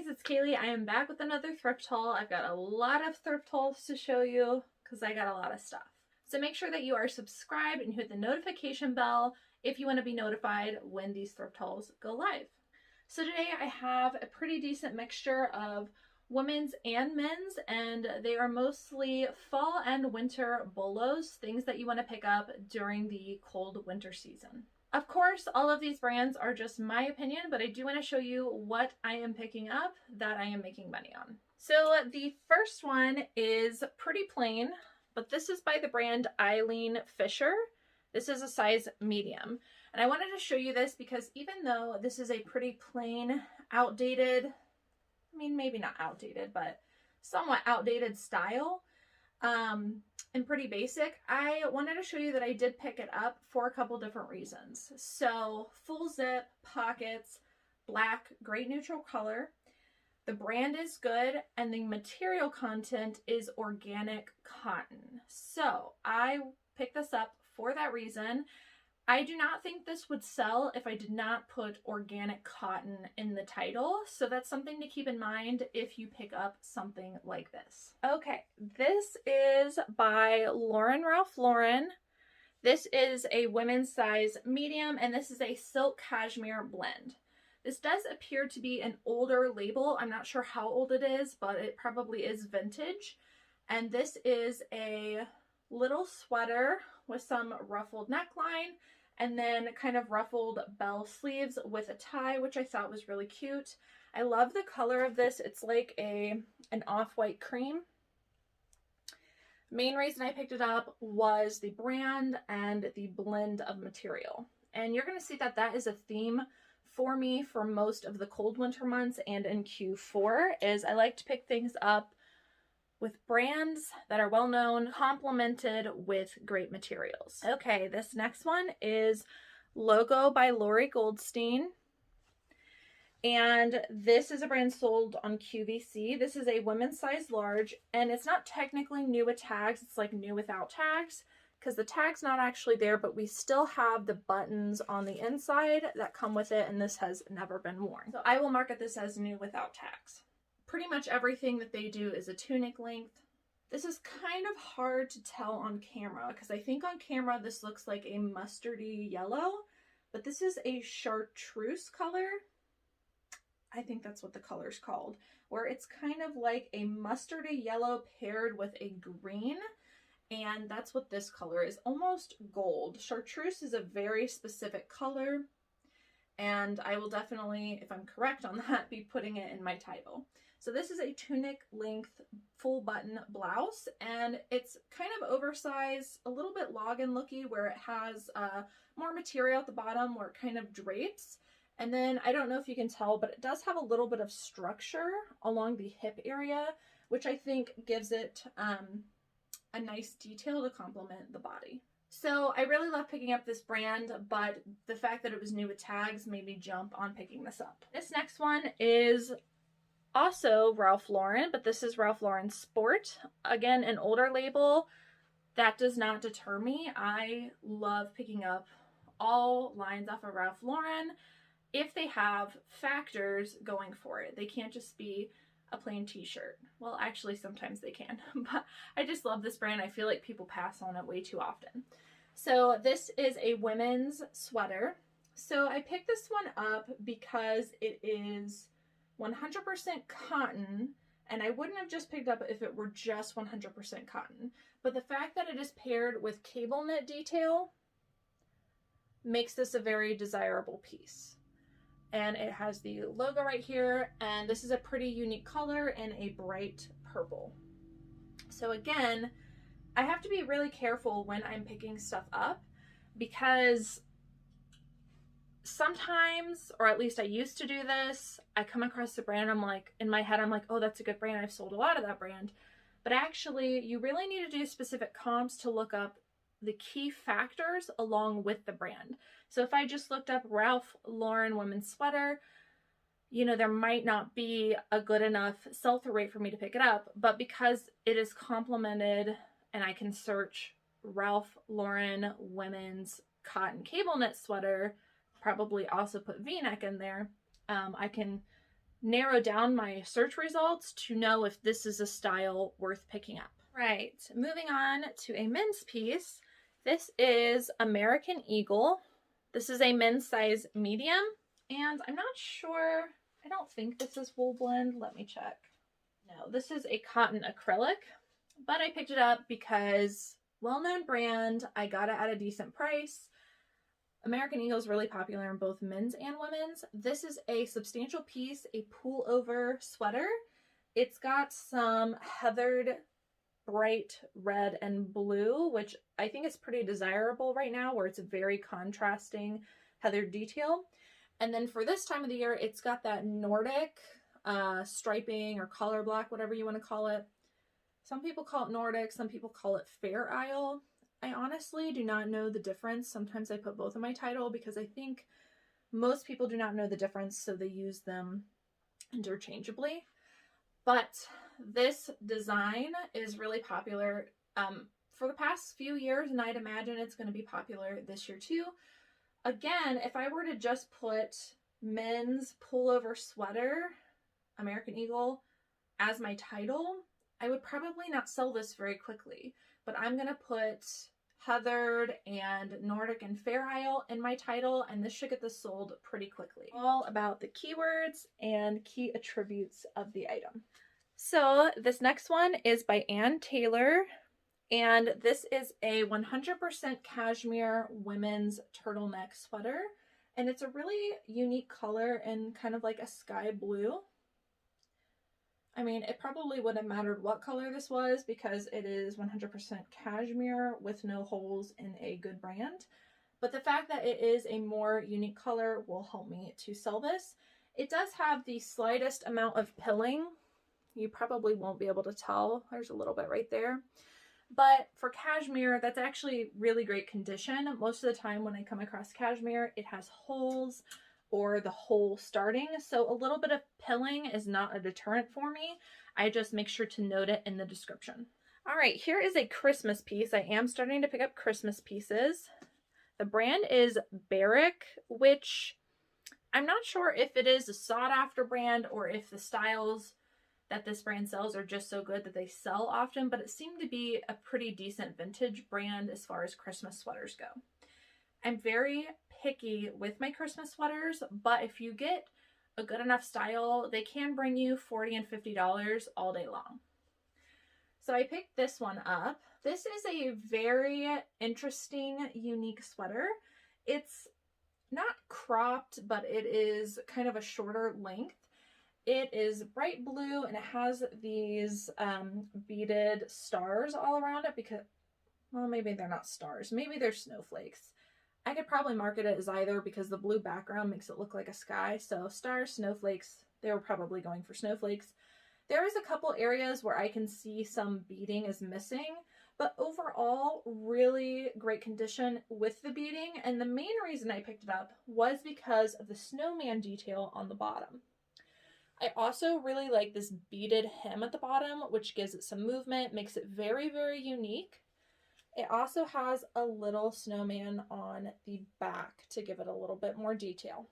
guys, it's Cayley. I am back with another thrift haul. I've got a lot of thrift hauls to show you because I got a lot of stuff. So make sure that you are subscribed and hit the notification bell if you want to be notified when these thrift hauls go live. So today I have a pretty decent mixture of women's and men's, and they are mostly fall and winter bolos, things that you want to pick up during the cold winter season. Of course, all of these brands are just my opinion, but I do want to show you what I am picking up that I am making money on. So the first one is pretty plain, but this is by the brand Eileen Fisher. This is a size medium. And I wanted to show you this because even though this is a pretty plain, outdated, I mean, maybe not outdated, but somewhat outdated style, and pretty basic, I wanted to show you that I did pick it up for a couple different reasons. So full zip, pockets, black, great neutral color. The brand is good and the material content is organic cotton. So I picked this up for that reason. I do not think this would sell if I did not put organic cotton in the title. So that's something to keep in mind if you pick up something like this. Okay, this is by Ralph Lauren. This is a women's size medium, and this is a silk cashmere blend. This does appear to be an older label. I'm not sure how old it is, but it probably is vintage. And this is a little sweater with some ruffled neckline, and then kind of ruffled bell sleeves with a tie, which I thought was really cute. I love the color of this. It's like an off-white cream. Main reason I picked it up was the brand and the blend of material. And you're gonna see that that is a theme for me for most of the cold winter months and in Q4, is I like to pick things up with brands that are well known, complemented with great materials. Okay, this next one is Logo by Lori Goldstein. And this is a brand sold on QVC. This is a women's size large, and it's not technically new with tags. It's like new without tags because the tag's not actually there, but we still have the buttons on the inside that come with it, and this has never been worn. So I will market this as new without tags. Pretty much everything that they do is a tunic length. This is kind of hard to tell on camera because I think on camera this looks like a mustardy yellow, but this is a chartreuse color. I think that's what the color's called, where it's kind of like a mustardy yellow paired with a green, and that's what this color is, almost gold. Chartreuse is a very specific color, and I will definitely, if I'm correct on that, be putting it in my title. So this is a tunic length full button blouse, and it's kind of oversized, a little bit login looky, where it has more material at the bottom where it kind of drapes. And then I don't know if you can tell, but it does have a little bit of structure along the hip area, which I think gives it a nice detail to complement the body. So I really love picking up this brand, but the fact that it was new with tags made me jump on picking this up. This next one is also Ralph Lauren, but this is Ralph Lauren Sport. Again, an older label. That does not deter me. I love picking up all lines off of Ralph Lauren if they have factors going for it. They can't just be a plain t-shirt. Well, actually sometimes they can, but I just love this brand. I feel like people pass on it way too often. So this is a women's sweater. So I picked this one up because it is 100% cotton, and I wouldn't have just picked up if it were just 100% cotton. But the fact that it is paired with cable knit detail makes this a very desirable piece. And it has the logo right here, and this is a pretty unique color in a bright purple. So again, I have to be really careful when I'm picking stuff up because sometimes, or at least I used to do this, I come across the brand, I'm like, in my head, I'm like, oh, that's a good brand. I've sold a lot of that brand. But actually, you really need to do specific comps to look up the key factors along with the brand. So if I just looked up Ralph Lauren women's sweater, you know, there might not be a good enough sell-through rate for me to pick it up, but because it is complemented and I can search Ralph Lauren women's cotton cable knit sweater, probably also put V-neck in there, I can narrow down my search results to know if this is a style worth picking up. Right, moving on to a men's piece. This is American Eagle. This is a men's size medium, and I'm not sure, I don't think this is wool blend. Let me check. No, this is a cotton acrylic, but I picked it up because well-known brand, I got it at a decent price. American Eagle is really popular in both men's and women's. This is a substantial piece, a pullover sweater. It's got some heathered bright red and blue, which I think is pretty desirable right now, where it's a very contrasting heathered detail. And then for this time of the year, it's got that Nordic striping or color block, whatever you want to call it. Some people call it Nordic, some people call it Fair Isle. I honestly do not know the difference. Sometimes I put both in my title because I think most people do not know the difference, so they use them interchangeably. But this design is really popular for the past few years, and I'd imagine it's going to be popular this year too. Again, if I were to just put men's pullover sweater, American Eagle, as my title, I would probably not sell this very quickly. But I'm going to put heathered and Nordic and Fair Isle in my title, and this should get this sold pretty quickly. All about the keywords and key attributes of the item. So this next one is by Ann Taylor, and this is a 100% cashmere women's turtleneck sweater, and it's a really unique color and kind of like a sky blue. I mean, it probably wouldn't have mattered what color this was because it is 100% cashmere with no holes in a good brand. But the fact that it is a more unique color will help me to sell this. It does have the slightest amount of pilling. You probably won't be able to tell. There's a little bit right there. But for cashmere, that's actually really great condition. Most of the time when I come across cashmere, it has holes or the hole starting. So a little bit of pilling is not a deterrent for me. I just make sure to note it in the description. All right, here is a Christmas piece. I am starting to pick up Christmas pieces. The brand is Berek, which I'm not sure if it is a sought after brand or if the styles that this brand sells are just so good that they sell often, but it seemed to be a pretty decent vintage brand as far as Christmas sweaters go. I'm very picky with my Christmas sweaters, but if you get a good enough style, they can bring you $40 and $50 all day long. So I picked this one up. This is a very interesting, unique sweater. It's not cropped, but it is kind of a shorter length. It is bright blue and it has these beaded stars all around it because, well, maybe they're not stars. Maybe they're snowflakes. I could probably market it as either because the blue background makes it look like a sky. So stars, snowflakes, they were probably going for snowflakes. There is a couple areas where I can see some beading is missing, but overall, really great condition with the beading. And the main reason I picked it up was because of the snowman detail on the bottom. I also really like this beaded hem at the bottom, which gives it some movement, makes it very, very unique. It also has a little snowman on the back to give it a little bit more detail.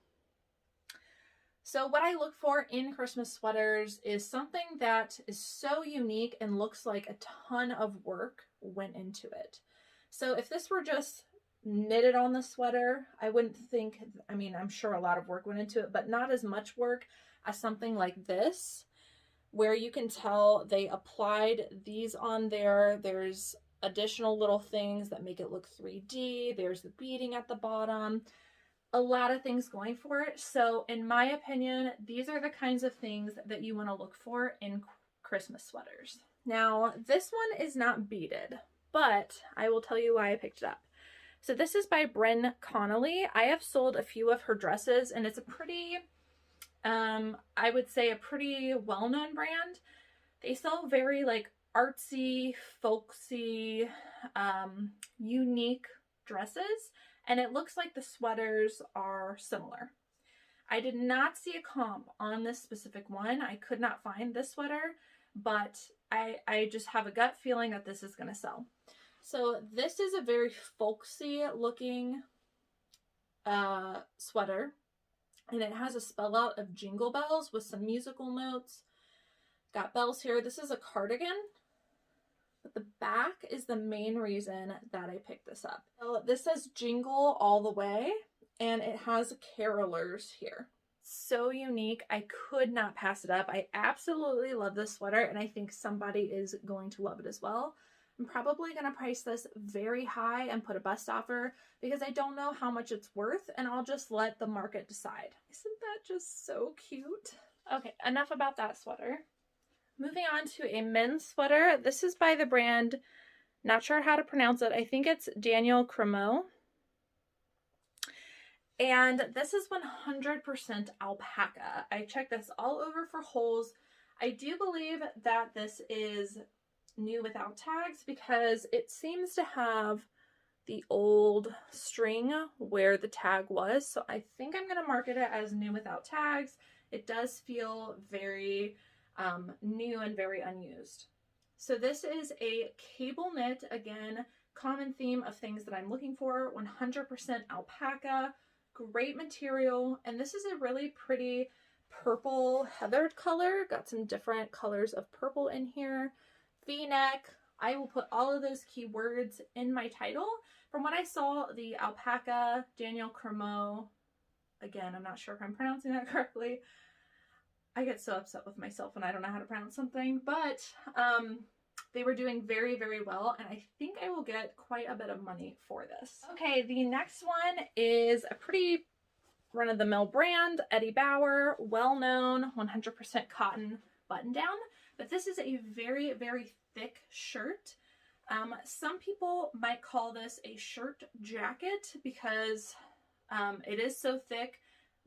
So what I look for in Christmas sweaters is something that is so unique and looks like a ton of work went into it. So if this were just knitted on the sweater, I wouldn't think, I mean, I'm sure a lot of work went into it, but not as much work as something like this, where you can tell they applied these on there. There's additional little things that make it look 3D. There's the beading at the bottom. A lot of things going for it. So in my opinion, these are the kinds of things that you want to look for in Christmas sweaters. Now, this one is not beaded, but I will tell you why I picked it up. So this is by Bryn Connelly. I have sold a few of her dresses, and it's a pretty, I would say a pretty well-known brand. They sell very like artsy, folksy, unique dresses, and it looks like the sweaters are similar. I did not see a comp on this specific one. I could not find this sweater, but I just have a gut feeling that this is going to sell. So this is a very folksy looking sweater. And it has a spell out of jingle bells with some musical notes. Got bells here. This is a cardigan, but the back is the main reason that I picked this up. So this says jingle all the way, and it has carolers here. So unique. I could not pass it up. I absolutely love this sweater, and I think somebody is going to love it as well. I'm probably going to price this very high and put a best offer because I don't know how much it's worth, and I'll just let the market decide. Isn't that just so cute? Okay, enough about that sweater. Moving on to a men's sweater. This is by the brand, not sure how to pronounce it. I think it's Daniel Cremo. And this is 100% alpaca. I checked this all over for holes. I do believe that this is new without tags because it seems to have the old string where the tag was. So I think I'm going to market it as new without tags. It does feel very new and very unused. So this is a cable knit, again, common theme of things that I'm looking for, 100% alpaca, great material, and this is a really pretty purple heathered color. Got some different colors of purple in here. V-neck. I will put all of those keywords in my title. From what I saw, the alpaca, Daniel Cremo, again, I'm not sure if I'm pronouncing that correctly. I get so upset with myself when I don't know how to pronounce something, but they were doing very, very well, and I think I will get quite a bit of money for this. Okay, the next one is a pretty run-of-the-mill brand, Eddie Bauer, well-known, 100% cotton button-down, but this is a very, very thick shirt. Some people might call this a shirt jacket because it is so thick.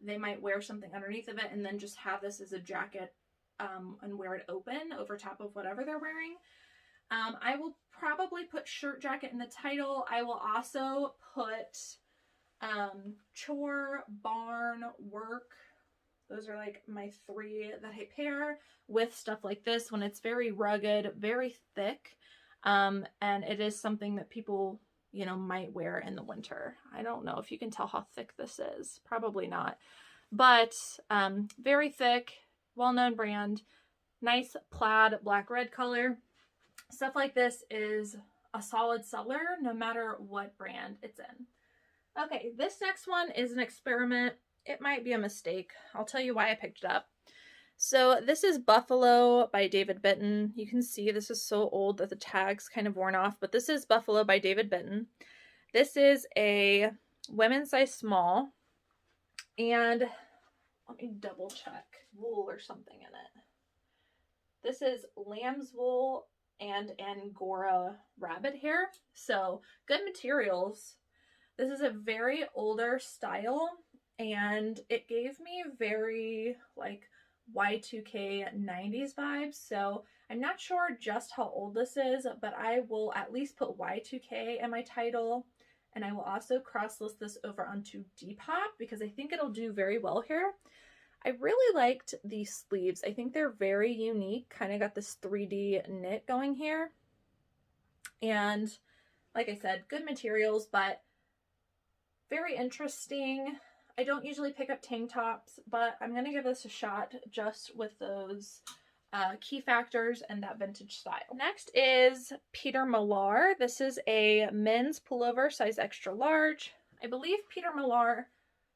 They might wear something underneath of it and then just have this as a jacket and wear it open over top of whatever they're wearing. I will probably put shirt jacket in the title. I will also put chore, barn, work. Those are like my three that I pair with stuff like this when it's very rugged, very thick. And it is something that people, you know, might wear in the winter. I don't know if you can tell how thick this is. Probably not. But very thick, well-known brand. Nice plaid, black-red color. Stuff like this is a solid seller no matter what brand it's in. Okay, this next one is an experiment. It might be a mistake. I'll tell you why I picked it up. So this is Buffalo by David Bitton. You can see this is so old that the tag's kind of worn off, but this is Buffalo by David Bitton. This is a women's size small, and let me double check wool or something in it. This is lamb's wool and Angora rabbit hair, so good materials. This is a very older style, and it gave me very like Y2K 90s vibes, so I'm not sure just how old this is, but I will at least put Y2K in my title, and I will also cross-list this over onto Depop because I think it'll do very well here. I really liked these sleeves. I think they're very unique, kind of got this 3D knit going here, and like I said, good materials, but very interesting. I don't usually pick up tank tops, but I'm going to give this a shot just with those key factors and that vintage style. Next is Peter Millar. This is a men's pullover, size extra large. I believe Peter Millar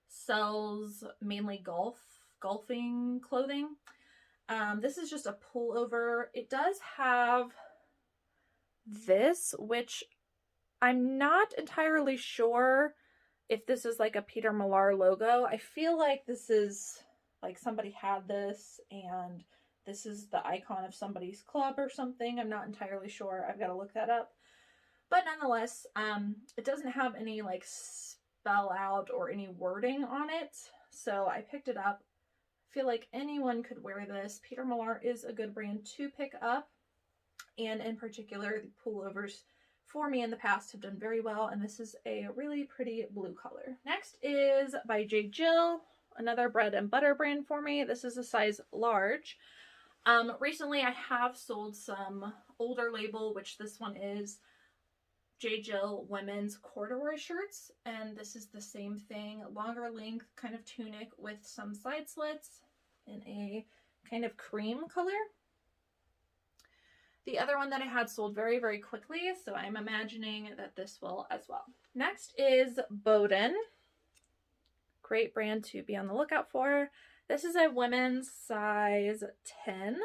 sells mainly golfing clothing. This is just a pullover. It does have this, which I'm not entirely sure if this is like a Peter Millar logo. I feel like this is like somebody had this and this is the icon of somebody's club or something. I'm not entirely sure. I've got to look that up. But nonetheless, it doesn't have any like spell out or any wording on it. So I picked it up. I feel like anyone could wear this. Peter Millar is a good brand to pick up. And in particular, the pullovers for me in the past have done very well, and this is a really pretty blue color. Next is by J.Jill, another bread and butter brand for me. This is a size large. Recently I have sold some older label, which this one is. J.Jill women's corduroy shirts, and this is the same thing, longer length kind of tunic with some side slits in a kind of cream color. The other one that I had sold very, very quickly, so I'm imagining that this will as well. Next is Boden. Great brand to be on the lookout for. This is a women's size 10.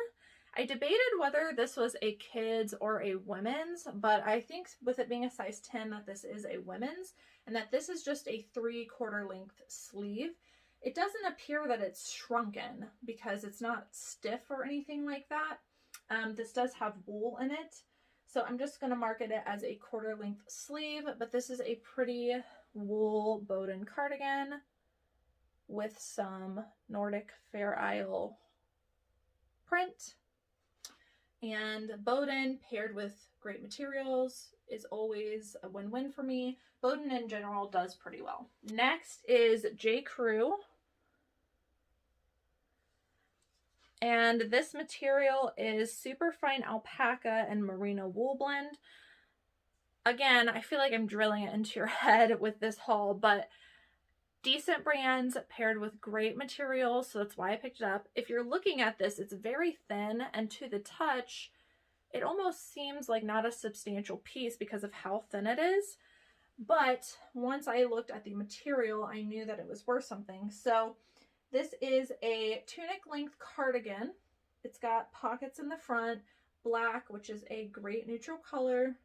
I debated whether this was a kids or a women's, but I think with it being a size 10 that this is a women's, and that this is just a 3/4 length sleeve. It doesn't appear that it's shrunken because it's not stiff or anything like that. This does have wool in it, so I'm just going to market it as a 1/4 length sleeve, but this is a pretty wool Boden cardigan with some Nordic Fair Isle print. And Boden paired with great materials is always a win-win for me. Boden in general does pretty well. Next is J.Crew. And this material is super fine alpaca and merino wool blend. Again, I feel like I'm drilling it into your head with this haul, but decent brands paired with great materials, so that's why I picked it up. If you're looking at this, it's very thin, and to the touch, it almost seems like not a substantial piece because of how thin it is. But once I looked at the material, I knew that it was worth something. So this is a tunic length cardigan. It's got pockets in the front, black, which is a great neutral color.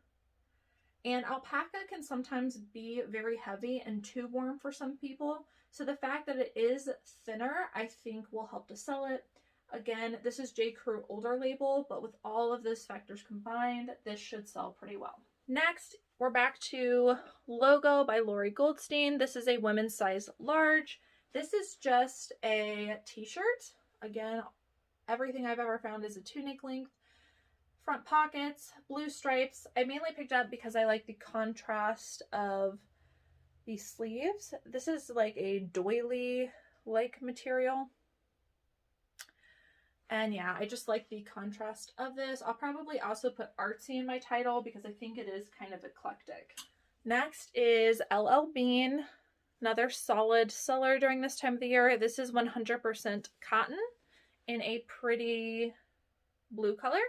And alpaca can sometimes be very heavy and too warm for some people. So the fact that it is thinner, I think will help to sell it. Again, this is J.Crew older label, but with all of those factors combined, this should sell pretty well. Next, we're back to Logo by Lori Goldstein. This is a women's size large. This is just a t-shirt. Again, everything I've ever found is a tunic length. Front pockets, blue stripes. I mainly picked up because I like the contrast of the sleeves. This is like a doily-like material. And yeah, I just like the contrast of this. I'll probably also put artsy in my title because I think it is kind of eclectic. Next is L.L.Bean, another solid seller during this time of the year. This is 100% cotton in a pretty blue color.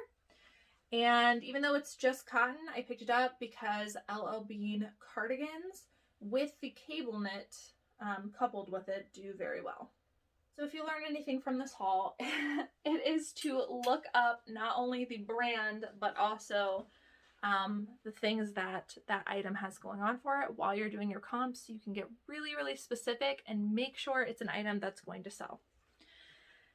And even though it's just cotton, I picked it up because L.L.Bean cardigans with the cable knit coupled with it do very well. So if you learn anything from this haul, it is to look up not only the brand, but also the things that that item has going on for it while you're doing your comps. So you can get really, really specific and make sure it's an item that's going to sell.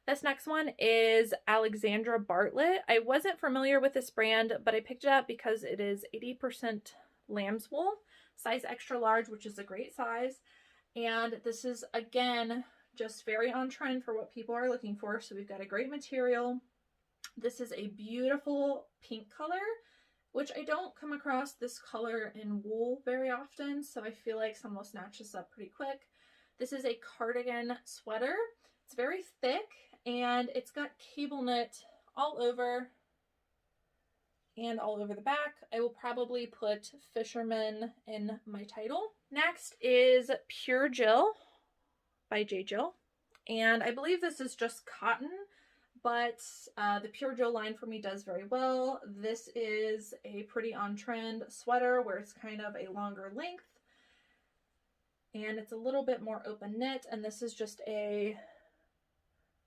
This next one is Alexandra Bartlett. I wasn't familiar with this brand, but I picked it up because it is 80% lamb's wool, size extra large, which is a great size. And this is, again, just very on trend for what people are looking for. So we've got a great material. This is a beautiful pink color, which I don't come across this color in wool very often. So I feel like someone will snatch this up pretty quick. This is a cardigan sweater. It's very thick and it's got cable knit all over and all over the back. I will probably put Fisherman in my title. Next is Pure Jill by J.Jill. And I believe this is just cotton, but the Pure Jill line for me does very well. This is a pretty on-trend sweater where it's kind of a longer length and it's a little bit more open knit, and this is just a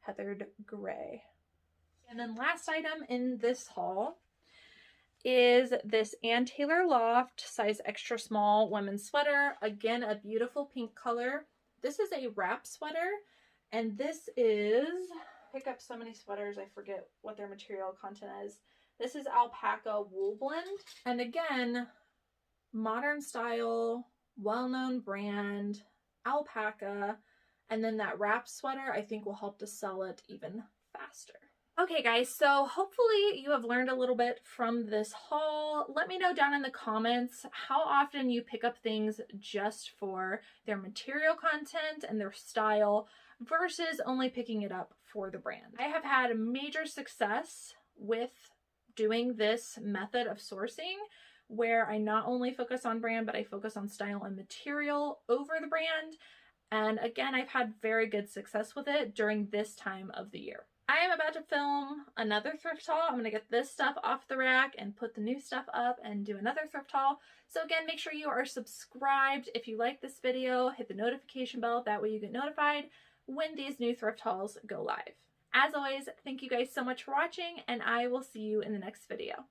heathered gray. And then last item in this haul is this Taylor Loft size extra small women's sweater. Again, a beautiful pink color. This is a wrap sweater, and this is, pick up so many sweaters, I forget what their material content is. This is alpaca wool blend. And again, modern style, well-known brand, alpaca, and then that wrap sweater I think will help to sell it even faster. Okay guys, so hopefully you have learned a little bit from this haul. Let me know down in the comments how often you pick up things just for their material content and their style versus only picking it up for the brand. I have had major success with doing this method of sourcing where I not only focus on brand, but I focus on style and material over the brand. And again, I've had very good success with it during this time of the year. I am about to film another thrift haul. I'm going to get this stuff off the rack and put the new stuff up and do another thrift haul. So again, make sure you are subscribed. If you like this video, hit the notification bell. That way you get notified when these new thrift hauls go live. As always, thank you guys so much for watching, and I will see you in the next video.